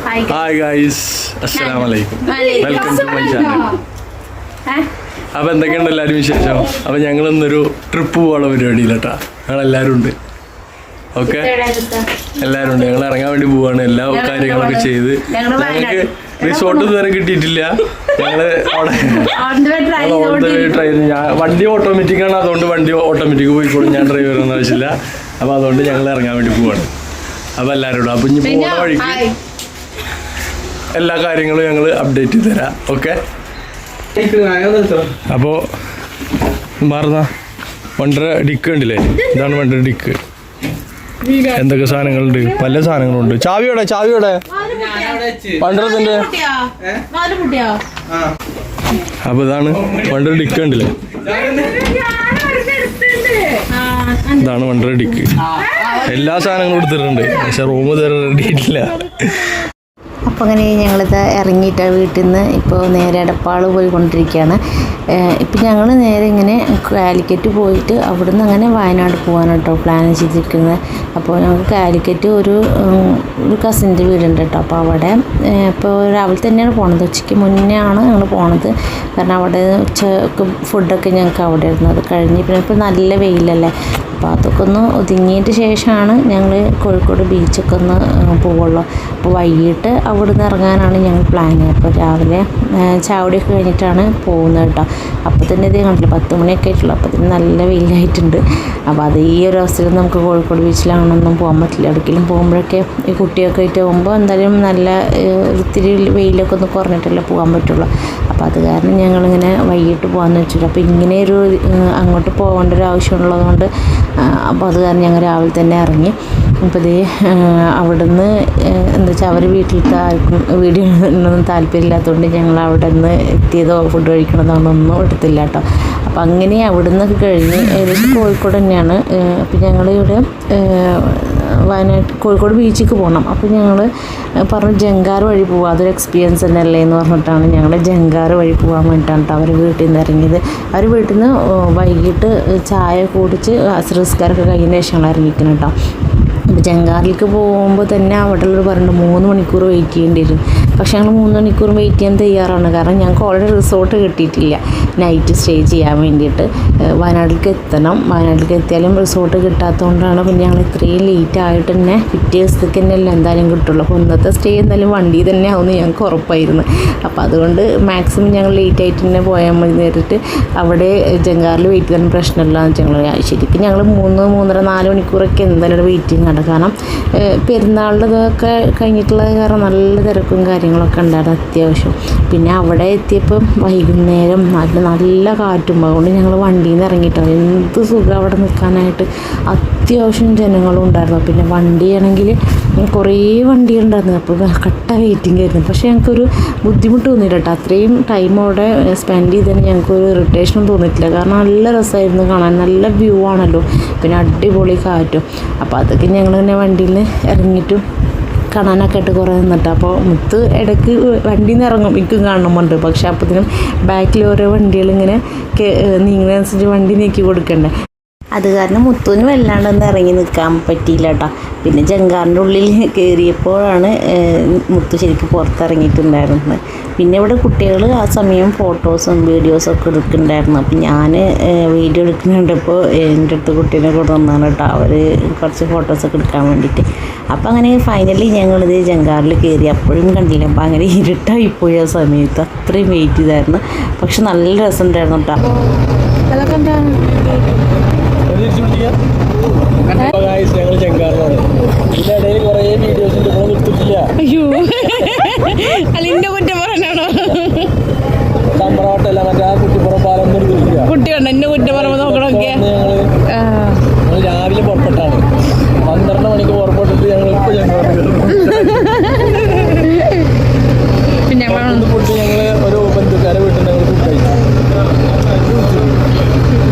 Hi guys, അസ്സലാമു അലൈക്കും. Welcome to my channel. അപ്പോൾ എന്തൊക്കെയുണ്ട് എല്ലാവരും വിശേഷം? അപ്പോൾ ഞങ്ങളിന്നൊരു ട്രിപ്പ് പോകാനുള്ള പരിപാടിയില്ലട്ടാ. ഞങ്ങളെല്ലാവരും ഉണ്ട്. ഓക്കെ, എല്ലാവരും ഉണ്ട്. ഞങ്ങൾ ഇറങ്ങാൻ വേണ്ടി പോവാണ്. എല്ലാ കാര്യങ്ങളൊക്കെ ചെയ്ത് ഞങ്ങൾക്ക് റിസോർട്ട് ഇതുവരെ കിട്ടിയിട്ടില്ല. ഞങ്ങള് അവിടെ ട്രൈ വണ്ടി ഓട്ടോമാറ്റിക് ആണ്, അതുകൊണ്ട് വണ്ടി ഓട്ടോമാറ്റിക് പോയിക്കോളും. ഞാൻ ഡ്രൈവറൊന്നും ആവശ്യമില്ല. അപ്പോൾ അതുകൊണ്ട് ഞങ്ങൾ ഇറങ്ങാൻ വേണ്ടി പോവാണ്. അപ്പോൾ എല്ലാവരും അപ്പോൾ ഇനി പോകുന്ന വഴിക്ക് എല്ലാ കാര്യങ്ങളും ഞങ്ങൾ അപ്ഡേറ്റ് ചെയ്ത് തരാം. ഓക്കെ, അപ്പോൾ മാറുന്ന വണ്ടർ ഡിക്ക് ഉണ്ടല്ലേ, ഇതാണ് വണ്ടർ ഡിക്ക്. എന്തൊക്കെ സാധനങ്ങളുണ്ട്, പല സാധനങ്ങളുണ്ട്. ചാവിയോടെ വണ്ടറത്തിന്റെ. അപ്പൊ ഇതാണ് വണ്ടർ ഡിക്ക് ഉണ്ടല്ലേ, ഇതാണ് വണ്ടർ ഡിക്ക്. എല്ലാ സാധനങ്ങളും എടുത്തിട്ടുണ്ട്, പക്ഷെ റൂം തരാൻ റെഡി ആയിട്ടില്ല. അപ്പോൾ അങ്ങനെ ഞങ്ങളിത് ഇറങ്ങിയിട്ട് വീട്ടിൽ നിന്ന് ഇപ്പോൾ നേരെ എടപ്പാള് പോയിക്കൊണ്ടിരിക്കുകയാണ്. ഇപ്പം ഞങ്ങൾ നേരെ ഇങ്ങനെ കാലിക്കറ്റ് പോയിട്ട് അവിടെ നിന്ന് അങ്ങനെ വയനാട് പോകാനാണ് കേട്ടോ പ്ലാൻ ചെയ്തിരിക്കുന്നത്. അപ്പോൾ ഞങ്ങൾക്ക് കാലിക്കറ്റ് ഒരു കസിൻ്റെ വീടുണ്ട് കേട്ടോ. അപ്പോൾ അവിടെ ഇപ്പോൾ രാവിലെ തന്നെയാണ് പോണത്. ഉച്ചയ്ക്ക് മുന്നേ ആണ് ഞങ്ങൾ പോണത്. കാരണം അവിടെ ഉച്ചക്ക് ഫുഡൊക്കെ ഞങ്ങൾക്ക് അവിടെ ആയിരുന്നു. അത് കഴിഞ്ഞ് പിന്നെ ഇപ്പോൾ നല്ല വെയിലല്ലേ, അപ്പോൾ അതൊക്കെ ഒന്ന് ഒതുങ്ങിയതിന് ശേഷമാണ് ഞങ്ങൾ കോഴിക്കോട് ബീച്ചൊക്കെ ഒന്ന് പോവുള്ളൂ. അപ്പോൾ വൈകിട്ട് അവിടെ നിന്ന് ഇറങ്ങാനാണ് ഞങ്ങൾ പ്ലാൻ. അപ്പോൾ രാവിലെ ചാവടിയൊക്കെ കഴിഞ്ഞിട്ടാണ് പോകുന്നത് കേട്ടോ. അപ്പോൾ തന്നെ ഇത് കണ്ടില്ല 10 മണിയൊക്കെ ആയിട്ടുള്ളൂ. അപ്പോൾ തന്നെ നല്ല വെയിലായിട്ടുണ്ട്. അപ്പോൾ അത് ഈ ഒരു അവസരം നമുക്ക് കോഴിക്കോട് ബീച്ചിലാണെന്നൊന്നും പോകാൻ പറ്റില്ല. എവിടേക്കെങ്കിലും പോകുമ്പോഴൊക്കെ ഈ കുട്ടിയൊക്കെ ആയിട്ട് പോകുമ്പോൾ എന്തായാലും നല്ല ഒത്തിരി വെയിലൊക്കെ ഒന്ന് കുറഞ്ഞിട്ടല്ലേ പോകാൻ പറ്റുള്ളൂ. അപ്പോൾ അത് കാരണം ഞങ്ങളിങ്ങനെ വൈകിട്ട് പോകാമെന്ന് വെച്ചിട്ട്. അപ്പോൾ ഇങ്ങനെ ഒരു അങ്ങോട്ട് പോകേണ്ട ഒരു ആവശ്യമുള്ളതുകൊണ്ട് അപ്പോൾ അത് കാരണം ഞങ്ങൾ രാവിലെ തന്നെ ഇറങ്ങി. അപ്പോൾ ഇത് അവിടെ നിന്ന് എന്താ വെച്ചാൽ അവർ വീട്ടിലത്തെ ആർക്കും വീഡിയോ ഒന്നും താല്പര്യമില്ലാത്തതുകൊണ്ട് ഞങ്ങൾ അവിടെ നിന്ന് എത്തിയതോ ഫുഡ് കഴിക്കണതോന്നൊന്നും എടുത്തില്ല കേട്ടോ. അപ്പോൾ അങ്ങനെ അവിടെ നിന്നൊക്കെ കഴിഞ്ഞ് ഏകദേശം കോഴിക്കോട് തന്നെയാണ്. അപ്പോൾ ഞങ്ങളിവിടെ വയനാട് കോഴിക്കോട് ബീച്ചിലേക്ക് പോകണം. അപ്പോൾ ഞങ്ങൾ പറഞ്ഞു ജങ്കാർ വഴി പോകാം, അതൊരു എക്സ്പീരിയൻസ് തന്നെയല്ലേ എന്ന് പറഞ്ഞിട്ടാണ് ഞങ്ങൾ ജങ്കാർ വഴി പോകാൻ വേണ്ടിയിട്ടാണ് കേട്ടോ അവർ വീട്ടിൽ നിന്ന് ഇറങ്ങിയത്. അവർ വീട്ടിൽ നിന്ന് വൈകിട്ട് ചായ കുടിച്ച് അസ്രസ്കാരൊക്കെ കഴിഞ്ഞതിന് ശേഷമാണ് ഇറങ്ങിക്കുന്നത് കേട്ടോ. അപ്പോൾ ജങ്കാറിലേക്ക് പോകുമ്പോൾ തന്നെ അവിടെയുള്ളവർ പറഞ്ഞിട്ട് 3 മണിക്കൂർ വെയിറ്റ് ചെയ്യേണ്ടി വരും. പക്ഷേ ഞങ്ങൾ 3 മണിക്കൂർ വെയിറ്റ് ചെയ്യാൻ തയ്യാറാണ്. കാരണം ഞങ്ങൾക്ക് ഓൾറെഡി റിസോർട്ട് കിട്ടിയിട്ടില്ല നൈറ്റ് സ്റ്റേ ചെയ്യാൻ വേണ്ടിയിട്ട്. വയനാട്ടിലേക്ക് എത്തണം. വയനാട്ടിലേക്ക് എത്തിയാലും റിസോർട്ട് കിട്ടാത്തതുകൊണ്ടാണ് പിന്നെ ഞങ്ങൾ ഇത്രയും ലേറ്റ് ആയിട്ട് തന്നെ പിറ്റേ ദിവസത്തേക്ക് തന്നെയല്ല എന്തായാലും കിട്ടുള്ളൂ. അപ്പോൾ ഇന്നത്തെ സ്റ്റേ എന്തായാലും വണ്ടി തന്നെ ആവുമെന്ന് ഞങ്ങൾക്ക് ഉറപ്പായിരുന്നു. അപ്പോൾ അതുകൊണ്ട് മാക്സിമം ഞങ്ങൾ ലേറ്റ് ആയിട്ട് തന്നെ പോയാൽ മതി നേരിട്ട്. അവിടെ ജങ്കാറിൽ വെയിറ്റ് ചെയ്യാൻ പ്രശ്നമില്ല എന്ന് ഞങ്ങൾ ശരിക്കും ഞങ്ങൾ 3, 3.5, 4 മണിക്കൂറൊക്കെ എന്തായാലും വെയിറ്റിംഗ് ആണ്. കാരണം പെരുന്നാളിൻ്റെ ഇതൊക്കെ കഴിഞ്ഞിട്ടുള്ളത് കാരണം നല്ല തിരക്കും കാര്യങ്ങളൊക്കെ ഉണ്ടായിരുന്നു അത്യാവശ്യം. പിന്നെ അവിടെ എത്തിയപ്പോൾ വൈകുന്നേരം നല്ല കാറ്റും, അതുകൊണ്ട് ഞങ്ങൾ വണ്ടിയിൽ നിന്ന് ഇറങ്ങിയിട്ടാണ്. എന്ത് സുഖം അവിടെ നിൽക്കാനായിട്ട്. അത്യാവശ്യം ജനങ്ങളും ഉണ്ടായിരുന്നു. പിന്നെ വണ്ടിയാണെങ്കിൽ കുറേ വണ്ടിയുണ്ടായിരുന്നു. അപ്പോൾ കട്ട വെയിറ്റിംഗ് ആയിരുന്നു. പക്ഷേ ഞങ്ങൾക്കൊരു ബുദ്ധിമുട്ട് തോന്നിയില്ല കേട്ടോ. അത്രയും ടൈം അവിടെ സ്പെൻഡ് ചെയ്തതിന് ഞങ്ങൾക്കൊരു ഇറിറ്റേഷനും തോന്നിയിട്ടില്ല. കാരണം നല്ല രസമായിരുന്നു കാണാൻ, നല്ല വ്യൂ ആണല്ലോ, പിന്നെ അടിപൊളി കാറ്റും. അപ്പോൾ അതൊക്കെ ഞങ്ങളിങ്ങനെ വണ്ടിയിൽ നിന്ന് ഇറങ്ങിയിട്ടും കാണാനൊക്കെ ആയിട്ട് കുറേ നിന്നിട്ട്. അപ്പോൾ മുത്ത് ഇടയ്ക്ക് വണ്ടിയിൽ നിന്ന് ഇറങ്ങും, എനിക്കും കാണുന്നുണ്ട്. പക്ഷേ അപ്പോഴത്തേനും ബാക്കിൽ ഓരോ വണ്ടികളിങ്ങനെ നീങ്ങുന്നതനുസരിച്ച് വണ്ടി നീക്കി കൊടുക്കണ്ടേ. അത് കാരണം മുത്തുവിന് വല്ലാണ്ടൊന്നും ഇറങ്ങി നിൽക്കാൻ പറ്റിയില്ല കേട്ടോ. പിന്നെ ജങ്കാറിൻ്റെ ഉള്ളിൽ കയറിയപ്പോഴാണ് മുത്തു ശരിക്കും പുറത്തിറങ്ങിയിട്ടുണ്ടായിരുന്നത്. പിന്നെ ഇവിടെ കുട്ടികൾ ആ സമയം ഫോട്ടോസും വീഡിയോസും ഒക്കെ എടുക്കുന്നുണ്ടായിരുന്നു. അപ്പം ഞാൻ വീഡിയോ എടുക്കുന്നുണ്ടപ്പോൾ എൻ്റെ അടുത്ത് കുട്ടീനെ കൂടെ വന്നാണ് കേട്ടോ. അവർ കുറച്ച് ഫോട്ടോസൊക്കെ എടുക്കാൻ വേണ്ടിയിട്ട്. അപ്പം അങ്ങനെ ഫൈനലി ഞങ്ങളിത് ജങ്കാറിൽ കയറി. അപ്പോഴും കണ്ടില്ല, അപ്പം അങ്ങനെ ഇരുട്ടായിപ്പോയി ആ സമയത്ത്. അത്രയും വെയിറ്റ് ചെയ്തായിരുന്നു. പക്ഷെ നല്ല രസമുണ്ടായിരുന്നു കേട്ടോ. അതൊക്കെ എന്താണ് ഞങ്ങൾ ജങ്കാറിലാണ്. ഇതിൻ്റെ ഇടയിൽ കുറേ വീഡിയോസിൻ്റെ ഇവിടെ നിർത്തിയിട്ടില്ല. അയ്യോ, അലിൻ്റെ കുറ്റം പറയാനാണോ? സമ്പ്രവട്ടല്ല, മറ്റേ ആ കുറ്റിപ്പുറം പാലം നിർത്തിയിട്ടില്ല. കുട്ടിയുണ്ട് എന്നെ കുറ്റം പറയുമ്പോൾ നോക്കണമൊക്കെ. ഞങ്ങൾ രാവിലെ പുറപ്പെട്ടാണ്, 12 മണിക്ക് പുറപ്പെട്ടിട്ട് ഞങ്ങൾ ഇപ്പോൾ ജങ്കാറിൽ ഫുഡ് ഞങ്ങൾ ഒരു ബന്ധുക്കാരെ വീട്ടിൽ ഞങ്ങൾ ഫുഡ് കഴിച്ചു.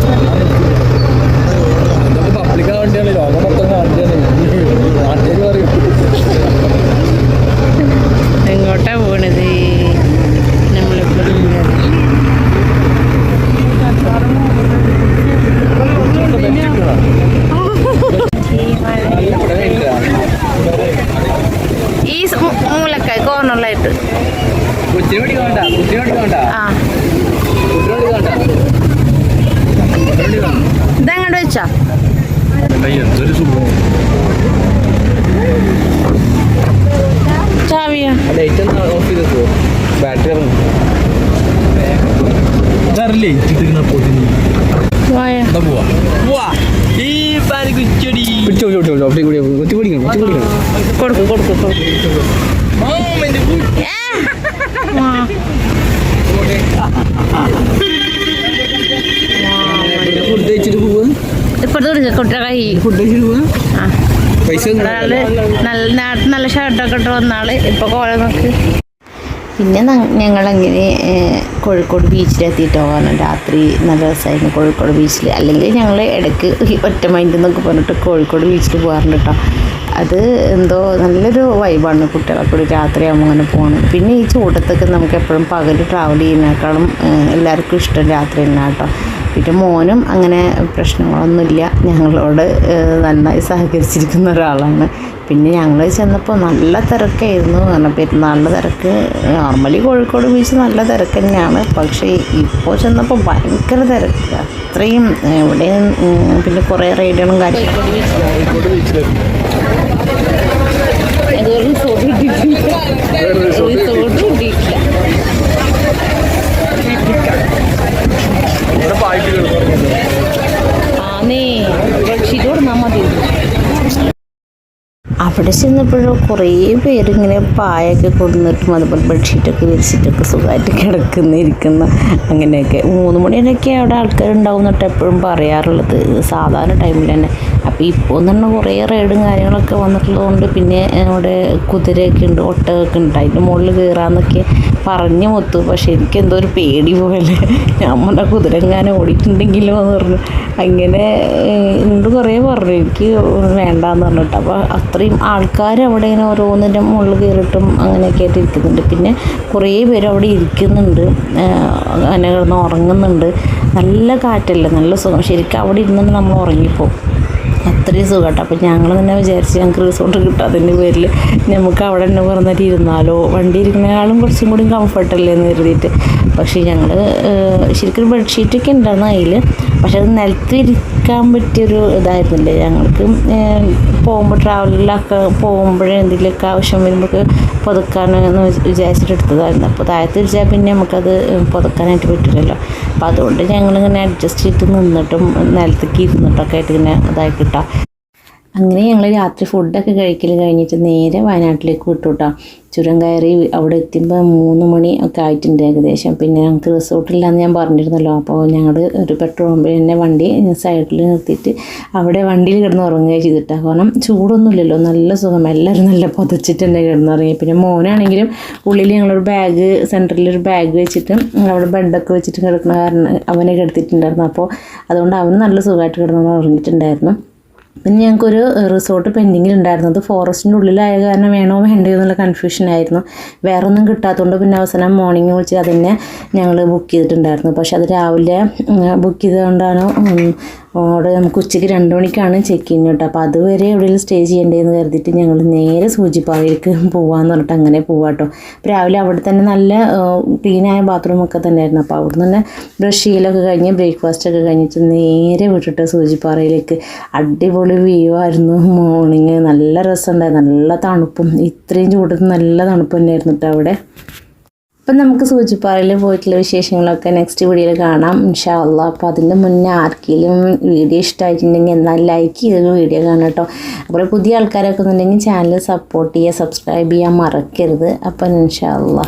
പബ്ലിക്കാ വണ്ടിയാണ്, ലോകം മൊത്തം വണ്ടിയാണ്. നാട്ടുകാർ പറയും എങ്ങോട്ടാ പോണത് നമ്മളിപ്പോൾ വെക്കാം കോർണറിലായിട്ട്. ആ ഇതെങ്ങോട്ട് വെച്ചാ ചാവിയാ നല്ല ഷർട്ടൊക്കെ ഇട്ട് വന്നാള് ഇപ്പൊ കോല നോക്ക്. പിന്നെ ഞങ്ങളങ്ങനെ കോഴിക്കോട് ബീച്ചിലെത്തിയിട്ട് പോകാൻ രാത്രി നല്ല രസമായിരുന്നു കോഴിക്കോട് ബീച്ചിൽ. അല്ലെങ്കിൽ ഞങ്ങൾ ഇടയ്ക്ക് ഒറ്റ മൈൻഡ് എന്നൊക്കെ പറഞ്ഞിട്ട് കോഴിക്കോട് ബീച്ചിൽ പോകാറുണ്ട് കേട്ടോ. അത് എന്തോ നല്ലൊരു വൈബാണ് കുട്ടികളെ കൂടി രാത്രിയാകുമ്പോൾ അങ്ങനെ പോകണം. പിന്നെ ഈ ചൂടത്തൊക്കെ നമുക്ക് എപ്പോഴും പകൽ ട്രാവൽ ചെയ്യുന്നതിനേക്കാളും എല്ലാവർക്കും ഇഷ്ടം രാത്രി തന്നെ കേട്ടോ. പിന്നെ മോനും അങ്ങനെ പ്രശ്നങ്ങളൊന്നുമില്ല, ഞങ്ങളോട് നന്നായി സഹകരിച്ചിരിക്കുന്ന ഒരാളാണ്. പിന്നെ ഞങ്ങൾ ചെന്നപ്പോൾ നല്ല തിരക്കായിരുന്നു. കാരണം പെരുന്നാളിൻ്റെ തിരക്ക് നോർമലി കോഴിക്കോട് ബീച്ച് നല്ല തിരക്ക് തന്നെയാണ്. പക്ഷേ ഇപ്പോൾ ചെന്നപ്പോൾ ഭയങ്കര തിരക്ക്, അത്രയും ഇവിടെ. പിന്നെ കുറേ റൈഡുകളും കാര്യങ്ങളും അവിടെ ചെന്നപ്പോഴും കുറേ പേരിങ്ങനെ പായൊക്കെ കൊണ്ടുവന്നിട്ടും അതുപോലെ ബെഡ്ഷീറ്റൊക്കെ വിരിച്ചിട്ടൊക്കെ സുഖമായിട്ട് ഇരിക്കുന്ന അങ്ങനെയൊക്കെ 3 മണിവരെയൊക്കെ അവിടെ ആൾക്കാരുണ്ടാവും എന്നിട്ട് എപ്പോഴും പറയാറുള്ളത് സാധാരണ ടൈമിൽ തന്നെ. അപ്പോൾ ഇപ്പോൾ എന്ന് പറഞ്ഞാൽ കുറേ റൈഡും കാര്യങ്ങളൊക്കെ വന്നിട്ടുള്ളതുകൊണ്ട് പിന്നെ അവിടെ കുതിരയൊക്കെ ഉണ്ട്, ഒട്ടകമൊക്കെ ഉണ്ട്, അതിൻ്റെ മുകളിൽ കയറാമെന്നൊക്കെ പറഞ്ഞു മൊത്തു. പക്ഷെ എനിക്ക് എന്തോ ഒരു പേടി പോലെ, നമ്മുടെ കുതിരങ്ങാനും ഓടിയിട്ടുണ്ടെങ്കിലോ എന്ന് പറഞ്ഞു. അങ്ങനെ എന്നോട് കുറേ പറഞ്ഞു എനിക്ക് വേണ്ടാന്ന് പറഞ്ഞിട്ട്. അപ്പോൾ അത്രയും ആൾക്കാർ അവിടെ ഇങ്ങനെ ഓരോന്നിൻ്റെ മുകളിൽ കയറിയിട്ടും അങ്ങനെയൊക്കെ ആയിട്ട് ഇരിക്കുന്നുണ്ട്. പിന്നെ കുറേ പേര് അവിടെ ഇരിക്കുന്നുണ്ട്, അങ്ങനെ കിടന്ന് ഉറങ്ങുന്നുണ്ട്. നല്ല കാറ്റല്ലേ, നല്ല സുഖം. ശരിക്കും അവിടെ ഇരുന്നിട്ട് നമ്മൾ ഉറങ്ങിപ്പോവും, അത്രയും സുഖം കേട്ടോ. അപ്പോൾ ഞങ്ങൾ തന്നെ വിചാരിച്ച് ഞങ്ങൾക്ക് റിസോർട്ട് കിട്ടാത്തതിൻ്റെ പേരിൽ നമുക്ക് അവിടെ തന്നെ പറഞ്ഞിട്ട് ഇരുന്നാലോ, വണ്ടി ഇരിക്കുന്നതിനാളും കുറച്ചും കൂടി കംഫർട്ടല്ലേ എന്ന് കരുതിയിട്ട്. പക്ഷേ ഞങ്ങൾ ശരിക്കും ബെഡ്ഷീറ്റൊക്കെ ഉണ്ടായിരുന്നു അതിൽ. പക്ഷെ അത് നിലത്ത് ഇരിക്കാൻ പറ്റിയൊരു ഇതായിരുന്നില്ലേ. ഞങ്ങൾക്ക് പോകുമ്പോൾ ട്രാവലിലൊക്കെ പോകുമ്പോഴേ എന്തെങ്കിലുമൊക്കെ ആവശ്യം വരുമ്പോൾ പുതക്കാനെന്ന് വിചാരിച്ചിട്ട് എടുത്തതായിരുന്നു. അപ്പോൾ താഴത്ത് ഇരിച്ചാൽ പിന്നെ നമുക്കത് പുതക്കാനായിട്ട് പറ്റില്ലല്ലോ. അപ്പോൾ അതുകൊണ്ട് ഞങ്ങളിങ്ങനെ അഡ്ജസ്റ്റ് ചെയ്തിട്ട് നിന്നിട്ടും നിലത്തേക്ക് ഇരുന്നിട്ടൊക്കെ ആയിട്ട് ഇങ്ങനെ ഇതായി കിട്ടാം. അങ്ങനെ ഞങ്ങൾ രാത്രി ഫുഡൊക്കെ കഴിക്കൽ കഴിഞ്ഞിട്ട് നേരെ വയനാട്ടിലേക്ക് വിട്ടു കേട്ടോ. ചുരം കയറി അവിടെ എത്തുമ്പോൾ 3 മണി ഒക്കെ ആയിട്ടുണ്ട് ഏകദേശം. പിന്നെ ഞങ്ങൾക്ക് റിസോർട്ടില്ലാന്ന് ഞാൻ പറഞ്ഞിരുന്നല്ലോ. അപ്പോൾ ഞങ്ങൾ ഒരു പെട്രോൾ പമ്പിൽ തന്നെ വണ്ടി സൈഡിൽ നിർത്തിയിട്ട് അവിടെ വണ്ടിയിൽ കിടന്ന് ഉറങ്ങുകയാണ് ചെയ്തിട്ടാണ്. കാരണം ചൂടൊന്നുമില്ലല്ലോ, നല്ല സുഖം, എല്ലാവരും നല്ല പുതച്ചിട്ട് തന്നെ കിടന്നുറങ്ങി. പിന്നെ മോനാണെങ്കിലും ഉള്ളിൽ ഞങ്ങളൊരു ബാഗ്, സെൻറ്ററിലൊരു ബാഗ് വെച്ചിട്ട് അവിടെ ബെഡൊക്കെ വെച്ചിട്ട് കിടക്കുന്ന കാരണം അവനെ കിടത്തിയിട്ടുണ്ടായിരുന്നു. അപ്പോൾ അതുകൊണ്ട് അവന് നല്ല സുഖമായിട്ട് കിടന്ന് ഉറങ്ങിയിട്ടുണ്ടായിരുന്നു. പിന്നെ ഞങ്ങൾക്കൊരു റിസോർട്ട് പെൻഡിങ്ങിലുണ്ടായിരുന്നത് ഫോറസ്റ്റിൻ്റെ ഉള്ളിലായ കാരണം വേണോ വേണ്ടയോ എന്നുള്ള കൺഫ്യൂഷനായിരുന്നു. വേറെ ഒന്നും കിട്ടാത്തതുകൊണ്ട് പിന്നെ അവസാനം മോർണിംഗ് വിളിച്ച് അതന്നെ ഞങ്ങൾ ബുക്ക് ചെയ്തിട്ടുണ്ടായിരുന്നു. പക്ഷെ അത് രാവിലെ ബുക്ക് ചെയ്തുകൊണ്ടാണ് അവിടെ നമുക്ക് ഉച്ചയ്ക്ക് 2 മണിക്കാണ് ചെക്ക് ഇൻ കേട്ടോ. അപ്പോൾ അതുവരെ എവിടെയെങ്കിലും സ്റ്റേ ചെയ്യേണ്ടതെന്ന് കരുതിയിട്ട് ഞങ്ങൾ നേരെ സൂചിപ്പാറയിലേക്ക് പോകാമെന്ന് പറഞ്ഞിട്ട് അങ്ങനെ പോകാം കേട്ടോ. രാവിലെ അവിടെ തന്നെ നല്ല ക്ലീനായ ബാത്റൂമൊക്കെ തന്നെ ആയിരുന്നു. അപ്പോൾ അവിടെ നിന്ന് ബ്രഷ് ചെയ്യലൊക്കെ കഴിഞ്ഞ് ബ്രേക്ക്ഫാസ്റ്റൊക്കെ കഴിഞ്ഞിട്ട് നേരെ വിട്ടിട്ട് സൂചിപ്പാറയിലേക്ക്. അടിപൊളി വ്യൂ ആയിരുന്നു മോർണിംഗ്, നല്ല രസമുണ്ടായിരുന്നു, നല്ല തണുപ്പും, ഇത്രയും ചൂടത്ത് നല്ല തണുപ്പ് തന്നെയായിരുന്നു കേട്ടോ അവിടെ. അപ്പം നമുക്ക് സൂചിപ്പാറയിൽ പോയിട്ടുള്ള വിശേഷങ്ങളൊക്കെ നെക്സ്റ്റ് വീഡിയോയിൽ കാണാം ഇൻഷാ അള്ളാ. അപ്പോൾ അതിൻ്റെ മുന്നേ ആർക്കെങ്കിലും വീഡിയോ ഇഷ്ടമായിട്ടുണ്ടെങ്കിൽ എന്നാൽ ലൈക്ക് ചെയ്തൊരു വീഡിയോ കാണാം കേട്ടോ. അപ്പോൾ പുതിയ ആൾക്കാരൊക്കെ ഉണ്ടെങ്കിൽ ചാനൽ സപ്പോർട്ട് ചെയ്യുക, സബ്സ്ക്രൈബ് ചെയ്യാൻ മറക്കരുത്. അപ്പം ഇൻഷാ അള്ളാ.